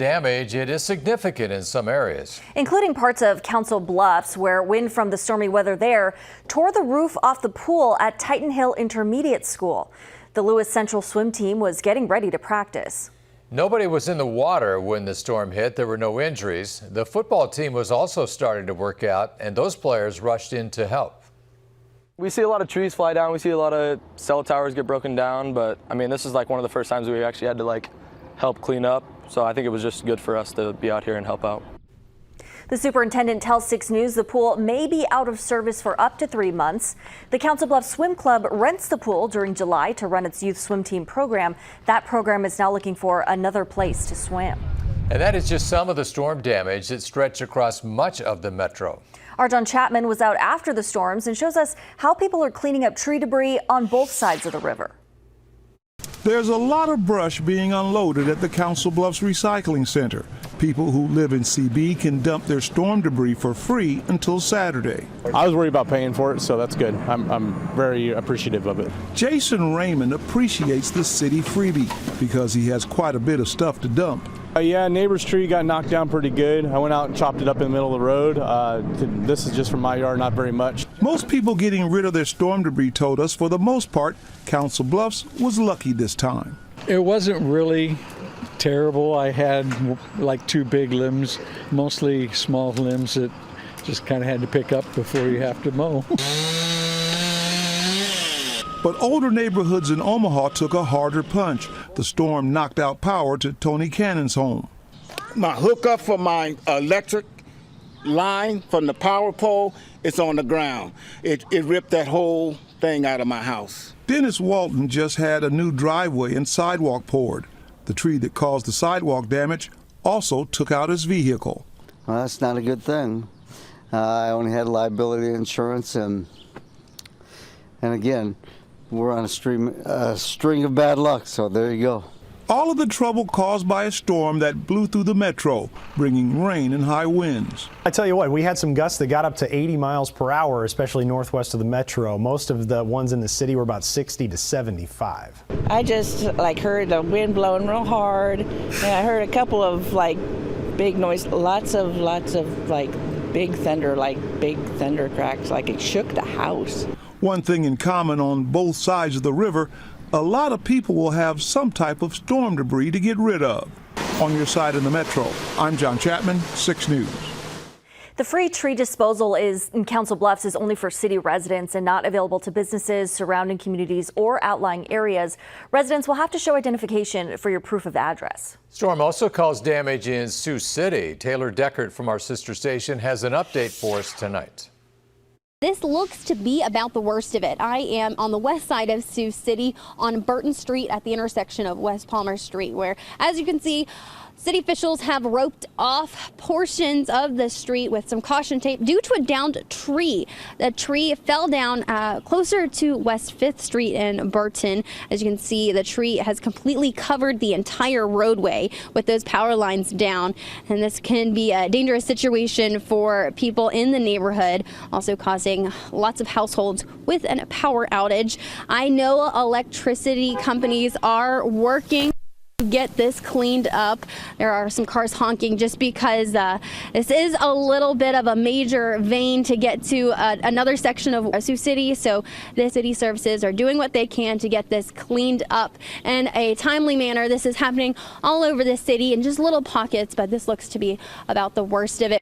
Damage, it is significant in some areas, including parts of Council Bluffs, where wind from the stormy weather there tore the roof off the pool at Titan Hill Intermediate School. The Lewis Central swim team was getting ready to practice. Nobody was in the water when the storm hit. There were no injuries. The football team was also starting to work out, and those players rushed in to help. We see a lot of trees fly down. We see a lot of cell towers get broken down. But I mean, this is like one of the first times we actually had to help clean up. So I think it was just good for us to be out here and help out. The superintendent tells 6 News the pool may be out of service for up to 3 months. The Council Bluffs Swim Club rents the pool during July to run its youth swim team program. That program is now looking for another place to swim. And that is just some of the storm damage that stretched across much of the metro. Our John Chapman was out after the storms and shows us how people are cleaning up tree debris on both sides of the river. There's a lot of brush being unloaded at the Council Bluffs Recycling Center. People who live in CB can dump their storm debris for free until Saturday. I was worried about paying for it, so that's good. I'm very appreciative of it. Jason Raymond appreciates the city freebie because he has quite a bit of stuff to dump. Yeah, neighbor's tree got knocked down pretty good. I went out and chopped it up in the middle of the road. This is just from my yard, not very much. Most people getting rid of their storm debris told us for the most part, Council Bluffs was lucky this time. It wasn't really terrible. I had like 2 big limbs, mostly small limbs that just kind of had to pick up before you have to mow. But older neighborhoods in Omaha took a harder punch. The storm knocked out power to Tony Cannon's home. My hookup for my electric line from the power pole is on the ground. It ripped that whole thing out of my house. Dennis Walton just had a new driveway and sidewalk poured. The tree that caused the sidewalk damage also took out his vehicle. Well, that's not a good thing. I only had liability insurance, and again, we're on a string of bad luck, so there you go. All of the trouble caused by a storm that blew through the metro, bringing rain and high winds. I tell you what, we had some gusts that got up to 80 miles per hour, especially northwest of the metro. Most of the ones in the city were about 60 to 75. I just heard the wind blowing real hard, and I heard a couple of big noise, lots of big thunder cracks, like it shook the house. One thing in common on both sides of the river, a lot of people will have some type of storm debris to get rid of. On your side in the metro, I'm John Chapman, 6 News. The free tree disposal in Council Bluffs is only for city residents and not available to businesses, surrounding communities, or outlying areas. Residents will have to show identification for your proof of address. Storm also caused damage in Sioux City. Taylor Deckert from our sister station has an update for us tonight. This looks to be about the worst of it. I am on the west side of Sioux City on Burton Street at the intersection of West Palmer Street, where, as you can see, city officials have roped off portions of the street with some caution tape due to a downed tree. The tree fell down closer to West 5th Street in Burton. As you can see, the tree has completely covered the entire roadway with those power lines down. And this can be a dangerous situation for people in the neighborhood, also causing lots of households with a power outage. I know electricity companies are working to get this cleaned up. There are some cars honking just because this is a little bit of a major vein to get to another section of Sioux City, so the city services are doing what they can to get this cleaned up in a timely manner. This is happening all over the city in just little pockets, but this looks to be about the worst of it.